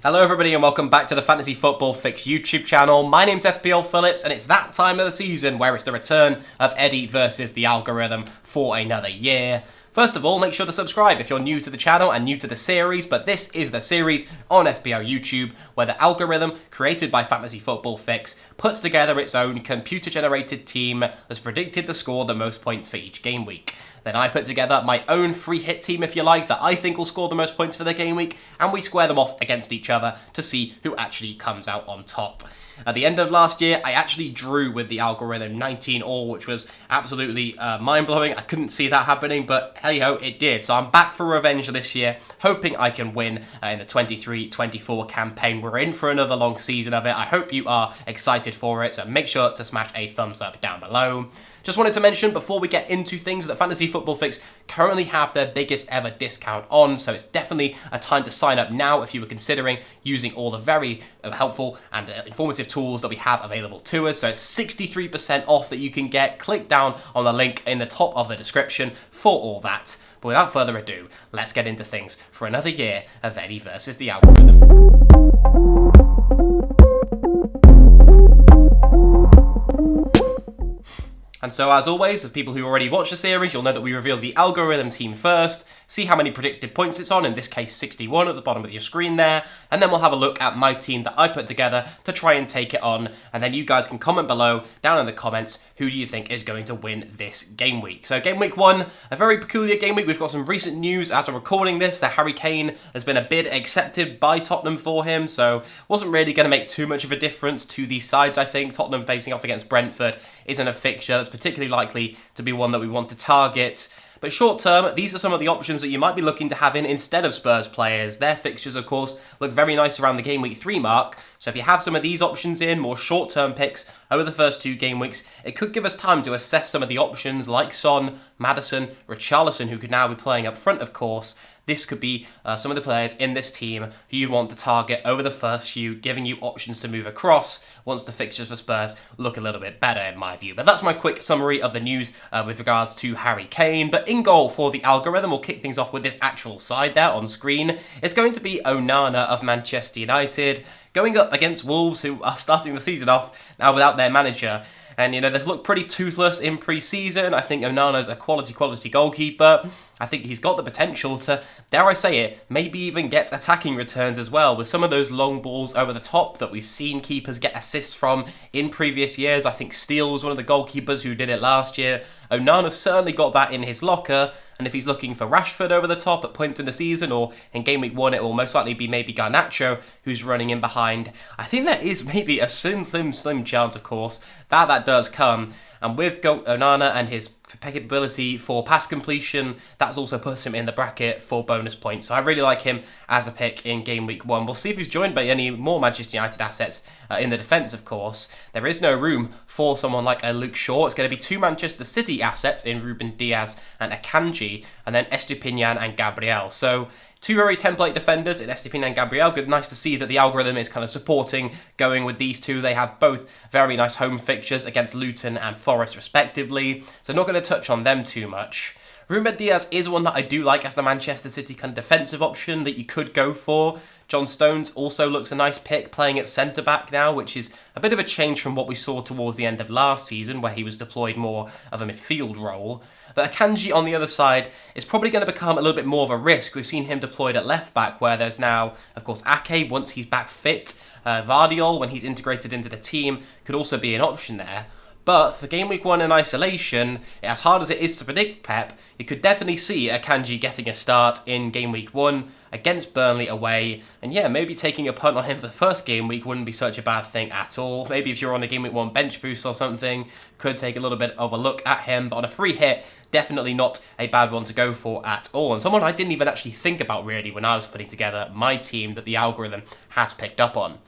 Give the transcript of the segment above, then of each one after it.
Hello everybody and welcome back to the Fantasy Football Fix YouTube channel. My name's FPL Phillips and it's that time of the season where it's the return of Eddie versus the algorithm for another year. First of all, make sure to subscribe if you're new to the channel and new to the series, but this is the series on FPL YouTube where the algorithm created by Fantasy Football Fix puts together its own computer-generated team that's predicted to score the most points for each game week. Then I put together my own free hit team, if you like, that I think will score the most points for the game week, and we square them off against each other to see who actually comes out on top. At the end of last year, I actually drew with the algorithm 19-all, which was absolutely mind-blowing. I couldn't see that happening, but hey-ho, it did. So I'm back for revenge this year, hoping I can win in the 23-24 campaign. We're in for another long season of it. I hope you are excited for it, so make sure to smash a thumbs up down below. Just wanted to mention before we get into things that Fantasy Football Fix currently have their biggest ever discount on, so it's definitely a time to sign up now if you were considering using all the very helpful and informative tools that we have available to us. So it's 63% off that you can get. Click down on the link in the top of the description for all that. But without further ado, let's get into things for another year of Eddie versus the algorithm. And so, as always, for people who already watch the series, you'll know that we reveal the algorithm team first, see how many predicted points it's on, in this case 61 at the bottom of your screen there, and then we'll have a look at my team that I've put together to try and take it on, and then you guys can comment below, down in the comments, who do you think is going to win this game week. So game week 1, a very peculiar game week. We've got some recent news as I'm recording this that Harry Kane has been a bid accepted by Tottenham for him, so wasn't really going to make too much of a difference to these sides, I think. Tottenham facing off against Brentford isn't a fixture that's particularly likely to be one that we want to target. But short term, these are some of the options that you might be looking to have in instead of Spurs players. Their fixtures, of course, look very nice around the game week 3 mark. So if you have some of these options in, more short term picks over the first 2 game weeks, it could give us time to assess some of the options like Son, Maddison, Richarlison, who could now be playing up front, of course. This could be some of the players in this team who you want to target over the first few, giving you options to move across once the fixtures for Spurs look a little bit better, in my view. But that's my quick summary of the news with regards to Harry Kane. But in goal for the algorithm, we'll kick things off with this actual side there on screen. It's going to be Onana of Manchester United going up against Wolves, who are starting the season off now without their manager. And, you know, they've looked pretty toothless in pre-season. I think Onana's a quality goalkeeper. I think he's got the potential to, dare I say it, maybe even get attacking returns as well. With some of those long balls over the top that we've seen keepers get assists from in previous years. I think Steele was one of the goalkeepers who did it last year. Onana's certainly got that in his locker. And if he's looking for Rashford over the top at points in the season, or in game week 1, it will most likely be maybe Garnacho who's running in behind. I think there is maybe a slim chance, of course, that does come. And with Onana and his capability for pass completion, that's also puts him in the bracket for bonus points. So I really like him as a pick in game week 1. We'll see if he's joined by any more Manchester United assets in the defence, of course. There is no room for someone like a Luke Shaw. It's going to be 2 Manchester City assets in Ruben Diaz and Akanji, and then Estupiñán and Gabriel. So 2 very template defenders in Estupiñán and Gabriel. Good, nice to see that the algorithm is kind of supporting going with these 2. They have both very nice home fixtures against Luton and Forest respectively, so not going to touch on them too much. Ruben Diaz is one that I do like as the Manchester City kind of defensive option that you could go for. John Stones also looks a nice pick playing at centre-back now, which is a bit of a change from what we saw towards the end of last season, where he was deployed more of a midfield role. But Akanji on the other side is probably going to become a little bit more of a risk. We've seen him deployed at left-back, where there's now, of course, Ake once he's back fit. Vardiol, when he's integrated into the team, could also be an option there. But for game week 1 in isolation, as hard as it is to predict Pep, you could definitely see Akanji getting a start in game week 1 against Burnley away. And yeah, maybe taking a punt on him for the first game week wouldn't be such a bad thing at all. Maybe if you're on a game week 1 bench boost or something, could take a little bit of a look at him. But on a free hit, definitely not a bad one to go for at all. And someone I didn't even actually think about really when I was putting together my team that the algorithm has picked up on.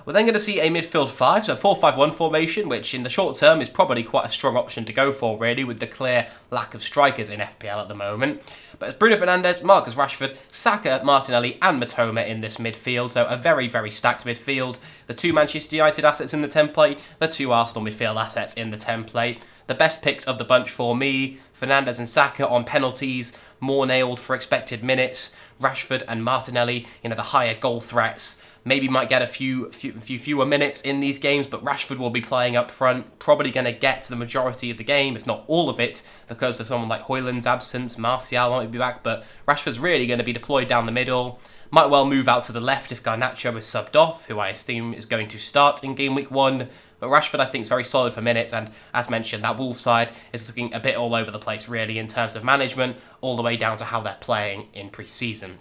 We're then going to see a midfield 5, so a 4-5-1 formation, which in the short term is probably quite a strong option to go for, really, with the clear lack of strikers in FPL at the moment. But it's Bruno Fernandes, Marcus Rashford, Saka, Martinelli and Matoma in this midfield, so a very, very stacked midfield. The 2 Manchester United assets in the template, the 2 Arsenal midfield assets in the template. The best picks of the bunch for me, Fernandes and Saka on penalties, more nailed for expected minutes. Rashford and Martinelli, the higher goal threats. maybe might get a few fewer minutes in these games, but Rashford will be playing up front, probably going to get the majority of the game, if not all of it, because of someone like Højlund's absence. Martial might be back, but Rashford's really going to be deployed down the middle. Might well move out to the left if Garnacho is subbed off, who I assume is going to start in Game Week 1. But Rashford, I think, is very solid for minutes, and as mentioned, that Wolves side is looking a bit all over the place, really, in terms of management, all the way down to how they're playing in pre-season.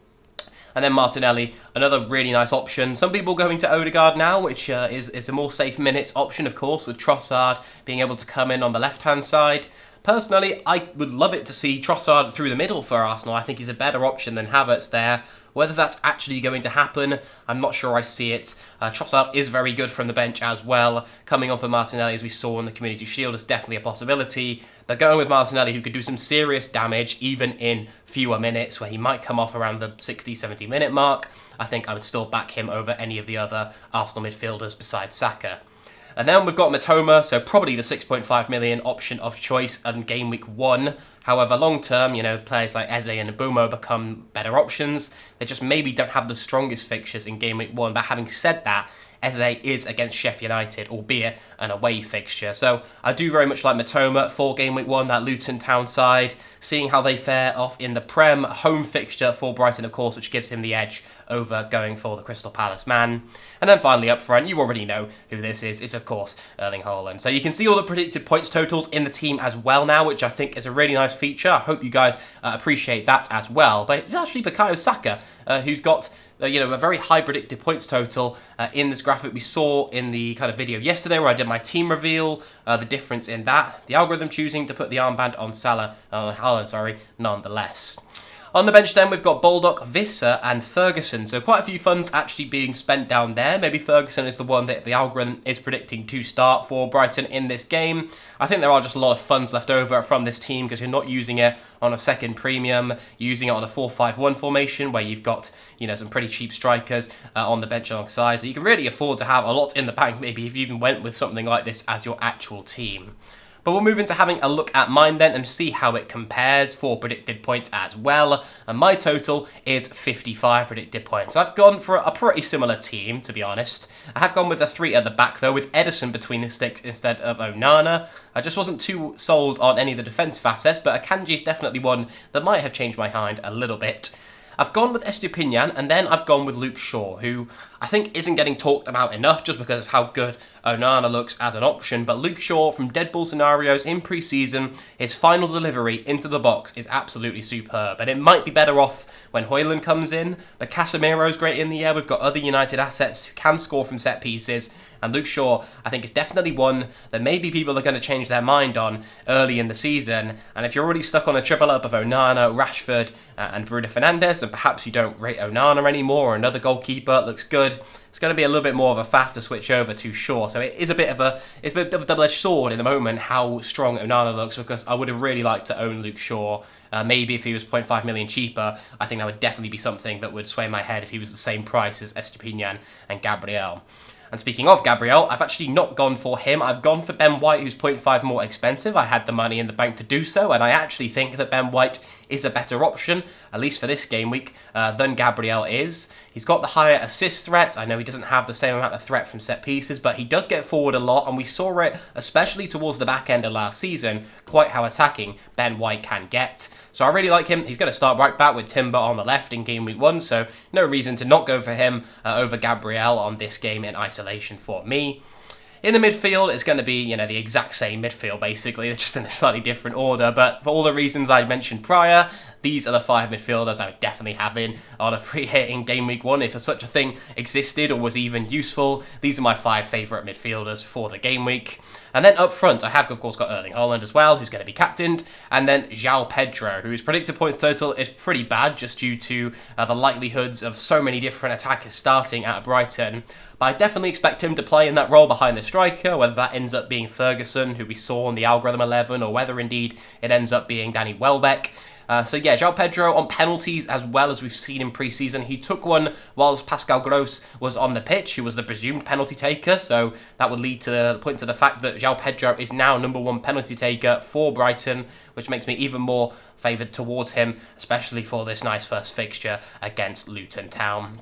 And then Martinelli, another really nice option. Some people going to Odegaard now, which is a more safe minutes option, of course, with Trossard being able to come in on the left-hand side. Personally, I would love it to see Trossard through the middle for Arsenal. I think he's a better option than Havertz there. Whether that's actually going to happen, I'm not sure I see it. Trossard is very good from the bench as well. Coming on for Martinelli, as we saw in the Community Shield, is definitely a possibility. But going with Martinelli, who could do some serious damage, even in fewer minutes, where he might come off around the 60, 70 minute mark, I think I would still back him over any of the other Arsenal midfielders besides Saka. And then we've got Matoma, so probably the 6.5 million option of choice in Game Week 1. However, long term, players like Eze and Mbeumo become better options. They just maybe don't have the strongest fixtures in Game Week 1. But having said that, Eze is against Sheffield United, albeit an away fixture. So I do very much like Matoma for Game Week 1, that Luton Town side. Seeing how they fare off in the Prem, home fixture for Brighton, of course, which gives him the edge over going for the Crystal Palace man. And then finally up front, you already know who this is of course Erling Haaland. So you can see all the predicted points totals in the team as well now, which I think is a really nice feature. I hope you guys appreciate that as well. But it's actually Bukayo Saka who's got a very high predicted points total in this graphic we saw in the kind of video yesterday where I did my team reveal. The difference in that, the algorithm choosing to put the armband on Haaland, nonetheless. On the bench then, we've got Baldock, Visser and Ferguson. So quite a few funds actually being spent down there. Maybe Ferguson is the one that the algorithm is predicting to start for Brighton in this game. I think there are just a lot of funds left over from this team because you're not using it on a second premium, using it on a 4-5-1 formation where you've got, some pretty cheap strikers on the bench alongside. So you can really afford to have a lot in the bank, maybe if you even went with something like this as your actual team. But we'll move into having a look at mine then and see how it compares for predicted points as well. And my total is 55 predicted points. I've gone for a pretty similar team, to be honest. I have gone with a 3 at the back, though, with Edison between the sticks instead of Onana. I just wasn't too sold on any of the defensive assets, but Akanji is definitely one that might have changed my mind a little bit. I've gone with Estupinian, and then I've gone with Luke Shaw, who I think isn't getting talked about enough just because of how good Onana looks as an option. But Luke Shaw from Dead Ball Scenarios in pre-season, his final delivery into the box is absolutely superb. And it might be better off when Højlund comes in, but Casemiro's great in the air. We've got other United assets who can score from set pieces. And Luke Shaw, I think, is definitely one that maybe people are going to change their mind on early in the season. And if you're already stuck on a triple up of Onana, Rashford, and Bruno Fernandes, and perhaps you don't rate Onana anymore, or another goalkeeper looks good, it's going to be a little bit more of a faff to switch over to Shaw. So it is a bit of a double-edged sword in the moment how strong Onana looks, because I would have really liked to own Luke Shaw. Maybe if he was 0.5 million cheaper, I think that would definitely be something that would sway my head if he was the same price as Estupinian and Gabriel. And speaking of Gabriel, I've actually not gone for him. I've gone for Ben White, who's 0.5 more expensive. I had the money in the bank to do so, and I actually think that Ben White is a better option, at least for this game week, than Gabriel is. He's got the higher assist threat. I know he doesn't have the same amount of threat from set pieces, but he does get forward a lot, and we saw it, especially towards the back end of last season, quite how attacking Ben White can get. So I really like him. He's going to start right back with Timber on the left in Game Week 1, so no reason to not go for him over Gabriel on this game in isolation for me. In the midfield, it's going to be, the exact same midfield, basically, just in a slightly different order. But for all the reasons I mentioned prior, these are the 5 midfielders I would definitely have in on a free hit in Game Week 1 if such a thing existed or was even useful. These are my 5 favourite midfielders for the game week. And then up front, I have, of course, got Erling Haaland as well, who's going to be captained. And then João Pedro, whose predicted points total is pretty bad just due to the likelihoods of so many different attackers starting at Brighton. But I definitely expect him to play in that role behind the striker, whether that ends up being Ferguson, who we saw in the algorithm 11, or whether indeed it ends up being Danny Welbeck. So yeah, João Pedro on penalties as well, as we've seen in pre-season. He took one whilst Pascal Gross was on the pitch, who was the presumed penalty taker. So that would lead to point to the fact that João Pedro is now number 1 penalty taker for Brighton, which makes me even more favoured towards him, especially for this nice first fixture against Luton Town.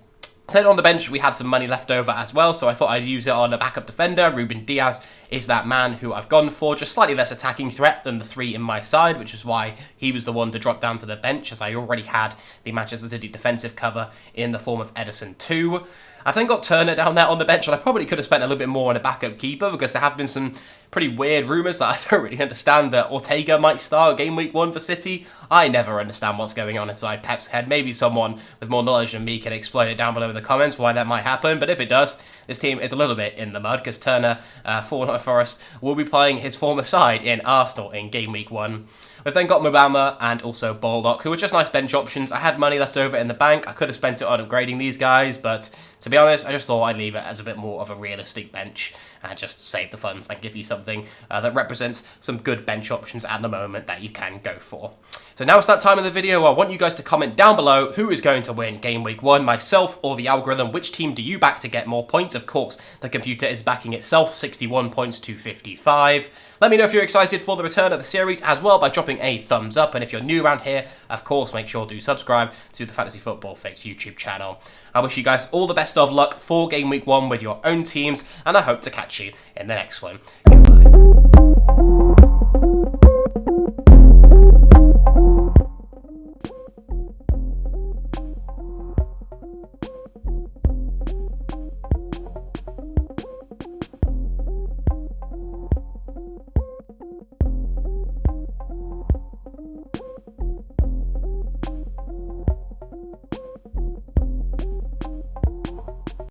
Then on the bench, we had some money left over as well, so I thought I'd use it on a backup defender. Ruben Diaz is that man who I've gone for, just slightly less attacking threat than the three in my side, which is why he was the one to drop down to the bench, as I already had the Manchester City defensive cover in the form of Ederson 2. I've then got Turner down there on the bench, and I probably could have spent a little bit more on a backup keeper, because there have been some pretty weird rumours that I don't really understand, that Ortega might start Game Week 1 for City. I never understand what's going on inside Pep's head. Maybe someone with more knowledge than me can explain it down below in the comments why that might happen, but if it does, this team is a little bit in the mud, because Turner, for Nottingham Forest, will be playing his former side in Arsenal in Game Week 1. We've then got Mobama and also Baldock, who are just nice bench options. I had money left over in the bank. I could have spent it on upgrading these guys, but to be honest, I just thought I'd leave it as a bit more of a realistic bench and just save the funds and give you something that represents some good bench options at the moment that you can go for. So now it's that time of the video. I want you guys to comment down below who is going to win Game Week 1, myself or the algorithm. Which team do you back to get more points? Of course, the computer is backing itself, 61 points to 55. Let me know if you're excited for the return of the series as well by dropping a thumbs up. And if you're new around here, of course, make sure to subscribe to the Fantasy Football Fix YouTube channel. I wish you guys all the best of luck for Game Week 1 with your own teams, and I hope to catch you in the next one. Goodbye.